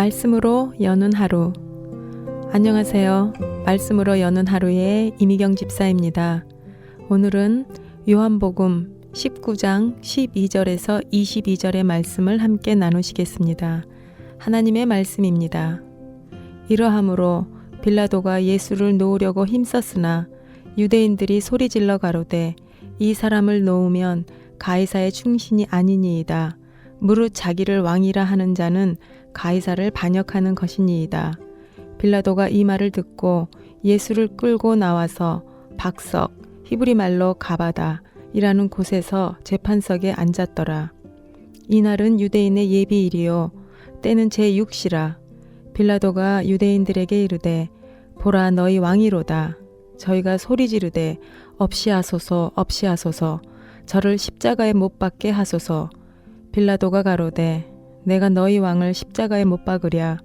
말씀으로 여는 하루. 안녕하세요. 말씀으로 여는 하루의 이미경 집사입니다. 오늘은 요한복음 19장 12절에서 22절의 말씀을 함께 나누시겠습니다. 하나님의 말씀입니다. 이러함으로 빌라도가 예수를 놓으려고 힘썼으나 유대인들이 소리질러 가로되 이 사람을 놓으면 가이사의 충신이 아니니이다. 무릇 자기를 왕이라 하는 자는 가이사를 반역하는 것이니이다. 빌라도가 이 말을 듣고 예수를 끌고 나와서 박석, 히브리 말로 가바다 이라는 곳에서 재판석에 앉았더라. 이날은 유대인의 예비일이요 때는 제6시라. 빌라도가 유대인들에게 이르되 보라 너희 왕이로다. 저희가 소리 지르되 없이하소서 없이하소서 저를 십자가에 못 박게 하소서. 빌라도가 가로되 내가 너희 왕을 십자가에 못 박으랴.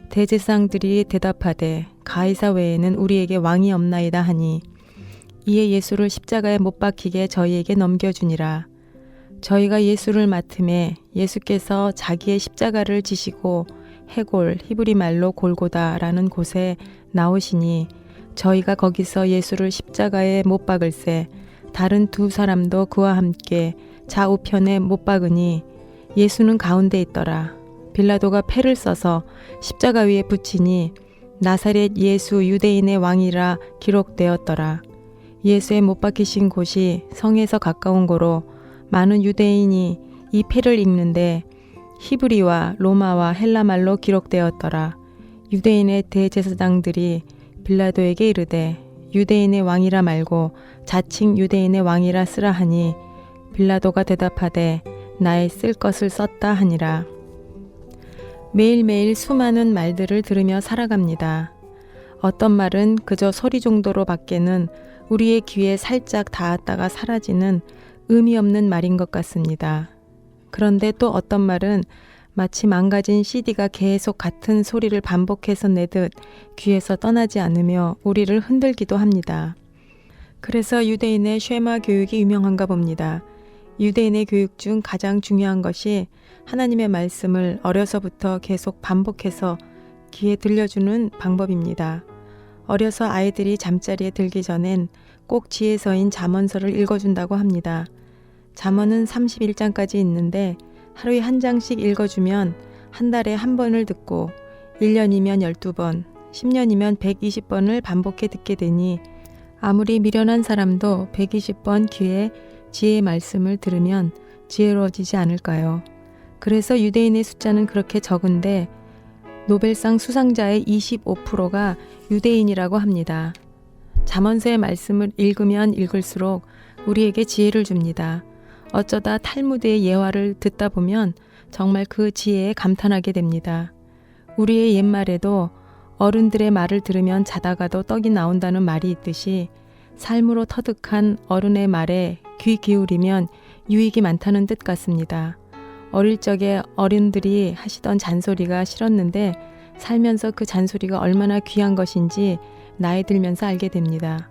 대제사장들이 대답하되 가이사 외에는 우리에게 왕이 없나이다 하니 이에 예수를 십자가에 못 박히게 저희에게 넘겨주니라. 저희가 예수를 맡음에 예수께서 자기의 십자가를 지시고 해골 히브리 말로 골고다라는 곳에 나오시니 저희가 거기서 예수를 십자가에 못 박을새 다른 두 사람도 그와 함께 좌우편에 못 박으니 예수는 가운데 있더라. 빌라도가 패를 써서 십자가 위에 붙이니 나사렛 예수 유대인의 왕이라 기록되었더라. 예수의 못 박히신 곳이 성에서 가까운 고로 많은 유대인이 이 패를 읽는데 히브리와 로마와 헬라말로 기록되었더라. 유대인의 대제사장들이 빌라도에게 이르되 유대인의 왕이라 말고 자칭 유대인의 왕이라 쓰라 하니 빌라도가 대답하되 나의 쓸 것을 썼다 하니라. 매일매일 수많은 말들을 들으며 살아갑니다. 어떤 말은 그저 소리 정도로 밖에는 우리의 귀에 살짝 닿았다가 사라지는 의미 없는 말인 것 같습니다. 그런데 또 어떤 말은 마치 망가진 CD가 계속 같은 소리를 반복해서 내듯 귀에서 떠나지 않으며 우리를 흔들기도 합니다. 그래서 유대인의 쉐마 교육이 유명한가 봅니다. 유대인의 교육 중 가장 중요한 것이 하나님의 말씀을 어려서부터 계속 반복해서 귀에 들려주는 방법입니다. 어려서 아이들이 잠자리에 들기 전엔 꼭 지혜서인 잠언서를 읽어준다고 합니다. 잠언은 31장까지 있는데 하루에 한 장씩 읽어주면 한 달에 한 번을 듣고 1년이면 12번, 10년이면 120번을 반복해 듣게 되니 아무리 미련한 사람도 120번 귀에 지혜의 말씀을 들으면 지혜로워지지 않을까요? 그래서 유대인의 숫자는 그렇게 적은데 노벨상 수상자의 25%가 유대인이라고 합니다. 잠언서의 말씀을 읽으면 읽을수록 우리에게 지혜를 줍니다. 어쩌다 탈무드의 예화를 듣다 보면 정말 그 지혜에 감탄하게 됩니다. 우리의 옛말에도 어른들의 말을 들으면 자다가도 떡이 나온다는 말이 있듯이 삶으로 터득한 어른의 말에 귀 기울이면 유익이 많다는 뜻 같습니다. 어릴 적에 어른들이 하시던 잔소리가 싫었는데 살면서 그 잔소리가 얼마나 귀한 것인지 나이 들면서 알게 됩니다.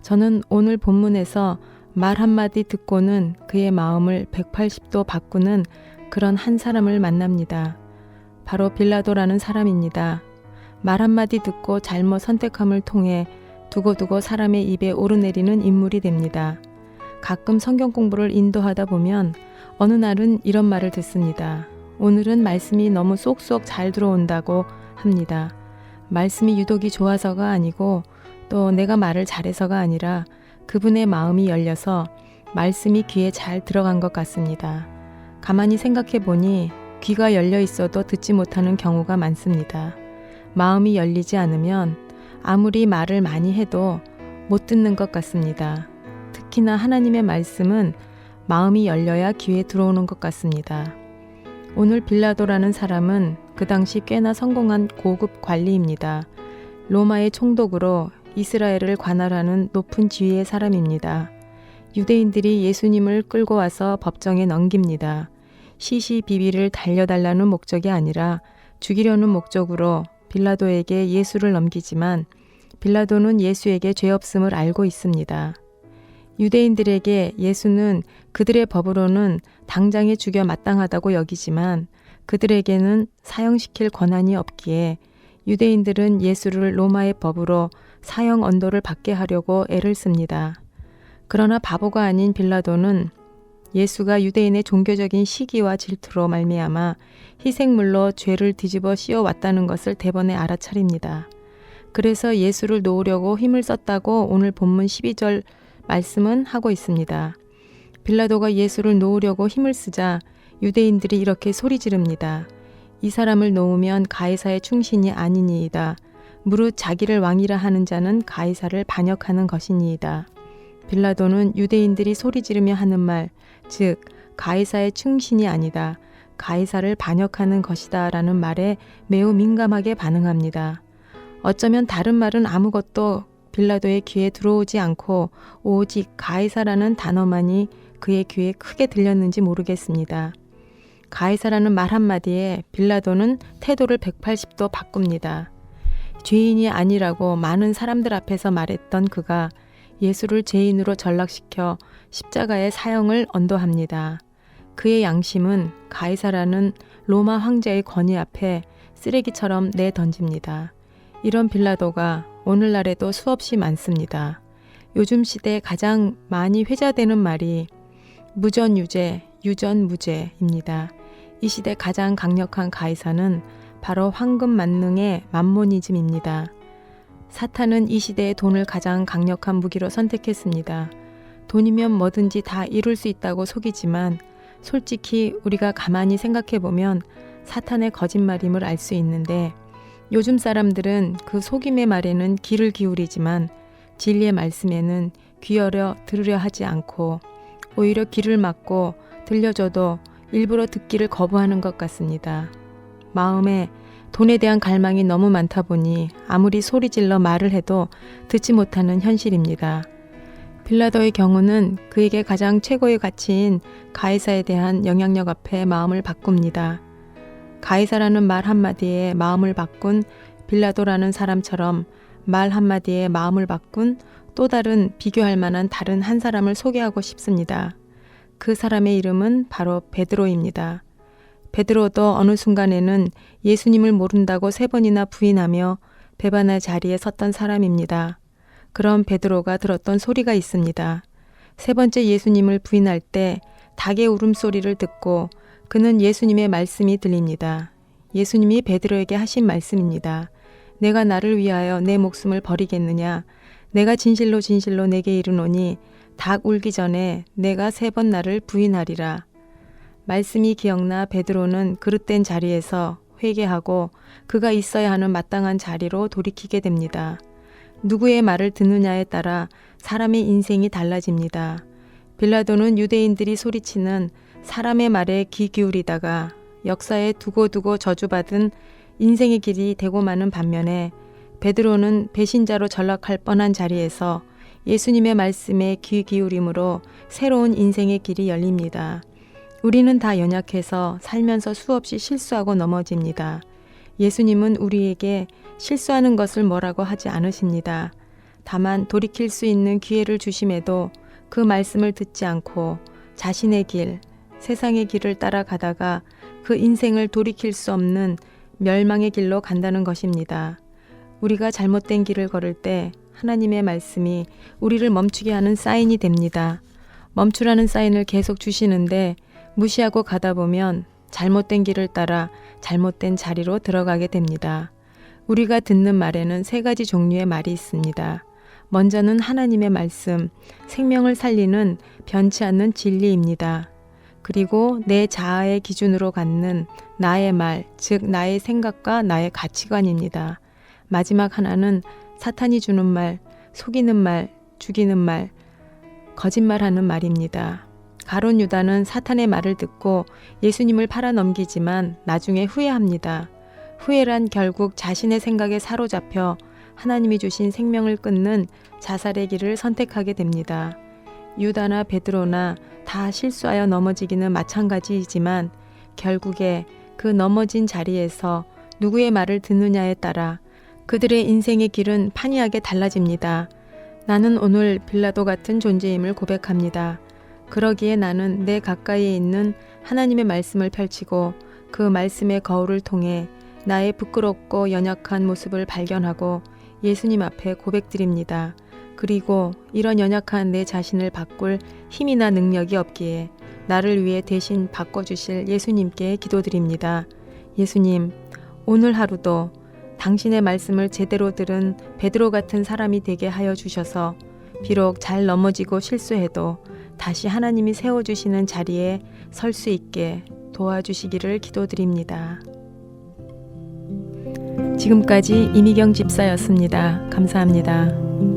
저는 오늘 본문에서 말 한마디 듣고는 그의 마음을 180도 바꾸는 그런 한 사람을 만납니다. 바로 빌라도라는 사람입니다. 말 한마디 듣고 잘못 선택함을 통해 두고두고 사람의 입에 오르내리는 인물이 됩니다. 가끔 성경 공부를 인도하다 보면 어느 날은 이런 말을 듣습니다. 오늘은 말씀이 너무 쏙쏙 잘 들어온다고 합니다. 말씀이 유독이 좋아서가 아니고 또 내가 말을 잘해서가 아니라 그분의 마음이 열려서 말씀이 귀에 잘 들어간 것 같습니다. 가만히 생각해 보니 귀가 열려 있어도 듣지 못하는 경우가 많습니다. 마음이 열리지 않으면 아무리 말을 많이 해도 못 듣는 것 같습니다. 특히나 하나님의 말씀은 마음이 열려야 귀에 들어오는 것 같습니다. 오늘 빌라도라는 사람은 그 당시 꽤나 성공한 고급 관리입니다. 로마의 총독으로 이스라엘을 관할하는 높은 지위의 사람입니다. 유대인들이 예수님을 끌고 와서 법정에 넘깁니다. 시시비비를 달려달라는 목적이 아니라 죽이려는 목적으로 빌라도에게 예수를 넘기지만 빌라도는 예수에게 죄 없음을 알고 있습니다. 유대인들에게 예수는 그들의 법으로는 당장에 죽여 마땅하다고 여기지만 그들에게는 사형시킬 권한이 없기에 유대인들은 예수를 로마의 법으로 사형 언도를 받게 하려고 애를 씁니다. 그러나 바보가 아닌 빌라도는 예수가 유대인의 종교적인 시기와 질투로 말미암아 희생물로 죄를 뒤집어 씌워 왔다는 것을 대번에 알아차립니다. 그래서 예수를 놓으려고 힘을 썼다고 오늘 본문 12절 말씀은 하고 있습니다. 빌라도가 예수를 놓으려고 힘을 쓰자 유대인들이 이렇게 소리 지릅니다. 이 사람을 놓으면 가이사의 충신이 아니니이다. 무릇 자기를 왕이라 하는 자는 가이사를 반역하는 것이니이다. 빌라도는 유대인들이 소리 지르며 하는 말, 즉 가이사의 충신이 아니다. 가이사를 반역하는 것이다 라는 말에 매우 민감하게 반응합니다. 어쩌면 다른 말은 아무것도 빌라도의 귀에 들어오지 않고 오직 가이사라는 단어만이 그의 귀에 크게 들렸는지 모르겠습니다. 가이사라는 말 한마디에 빌라도는 태도를 180도 바꿉니다. 죄인이 아니라고 많은 사람들 앞에서 말했던 그가 예수를 죄인으로 전락시켜 십자가의 사형을 언도합니다. 그의 양심은 가이사라는 로마 황제의 권위 앞에 쓰레기처럼 내던집니다. 이런 빌라도가 오늘날에도 수없이 많습니다. 요즘 시대에 가장 많이 회자되는 말이 무전유죄, 유전무죄입니다. 이 시대 가장 강력한 가이사는 바로 황금 만능의 맘모니즘입니다. 사탄은 이 시대의 돈을 가장 강력한 무기로 선택했습니다. 돈이면 뭐든지 다 이룰 수 있다고 속이지만 솔직히 우리가 가만히 생각해보면 사탄의 거짓말임을 알 수 있는데 요즘 사람들은 그 속임의 말에는 귀를 기울이지만 진리의 말씀에는 귀여려 들으려 하지 않고 오히려 귀를 막고 들려줘도 일부러 듣기를 거부하는 것 같습니다. 마음에 돈에 대한 갈망이 너무 많다 보니 아무리 소리질러 말을 해도 듣지 못하는 현실입니다. 빌라도의 경우는 그에게 가장 최고의 가치인 가이사에 대한 영향력 앞에 마음을 바꿉니다. 가이사라는 말 한마디에 마음을 바꾼 빌라도라는 사람처럼 말 한마디에 마음을 바꾼 또 다른 비교할 만한 다른 한 사람을 소개하고 싶습니다. 그 사람의 이름은 바로 베드로입니다. 베드로도 어느 순간에는 예수님을 모른다고 3번이나 부인하며 배반의 자리에 섰던 사람입니다. 그런 베드로가 들었던 소리가 있습니다. 3번째 예수님을 부인할 때 닭의 울음소리를 듣고 그는 예수님의 말씀이 들립니다. 예수님이 베드로에게 하신 말씀입니다. 내가 나를 위하여 내 목숨을 버리겠느냐? 내가 진실로 진실로 내게 이르노니 닭 울기 전에 내가 3번 나를 부인하리라. 말씀이 기억나 베드로는 그릇된 자리에서 회개하고 그가 있어야 하는 마땅한 자리로 돌이키게 됩니다. 누구의 말을 듣느냐에 따라 사람의 인생이 달라집니다. 빌라도는 유대인들이 소리치는 사람의 말에 귀 기울이다가 역사에 두고두고 저주받은 인생의 길이 되고 마는 반면에 베드로는 배신자로 전락할 뻔한 자리에서 예수님의 말씀에 귀 기울임으로 새로운 인생의 길이 열립니다. 우리는 다 연약해서 살면서 수없이 실수하고 넘어집니다. 예수님은 우리에게 실수하는 것을 뭐라고 하지 않으십니다. 다만 돌이킬 수 있는 기회를 주심에도 그 말씀을 듣지 않고 자신의 길, 세상의 길을 따라가다가 그 인생을 돌이킬 수 없는 멸망의 길로 간다는 것입니다. 우리가 잘못된 길을 걸을 때 하나님의 말씀이 우리를 멈추게 하는 사인이 됩니다. 멈추라는 사인을 계속 주시는데 무시하고 가다 보면 잘못된 길을 따라 잘못된 자리로 들어가게 됩니다. 우리가 듣는 말에는 3가지 종류의 말이 있습니다. 먼저는 하나님의 말씀, 생명을 살리는 변치 않는 진리입니다. 그리고 내 자아의 기준으로 갖는 나의 말, 즉 나의 생각과 나의 가치관입니다. 마지막 하나는 사탄이 주는 말, 속이는 말, 죽이는 말, 거짓말하는 말입니다. 가룟 유다는 사탄의 말을 듣고 예수님을 팔아넘기지만 나중에 후회합니다. 후회란 결국 자신의 생각에 사로잡혀 하나님이 주신 생명을 끊는 자살의 길을 선택하게 됩니다. 유다나 베드로나 다 실수하여 넘어지기는 마찬가지이지만 결국에 그 넘어진 자리에서 누구의 말을 듣느냐에 따라 그들의 인생의 길은 판이하게 달라집니다. 나는 오늘 빌라도 같은 존재임을 고백합니다. 그러기에 나는 내 가까이에 있는 하나님의 말씀을 펼치고 그 말씀의 거울을 통해 나의 부끄럽고 연약한 모습을 발견하고 예수님 앞에 고백드립니다. 그리고 이런 연약한 내 자신을 바꿀 힘이나 능력이 없기에 나를 위해 대신 바꿔주실 예수님께 기도드립니다. 예수님, 오늘 하루도 당신의 말씀을 제대로 들은 베드로 같은 사람이 되게 하여 주셔서 비록 잘 넘어지고 실수해도 다시 하나님이 세워주시는 자리에 설 수 있게 도와주시기를 기도드립니다. 지금까지 이미경 집사였습니다. 감사합니다.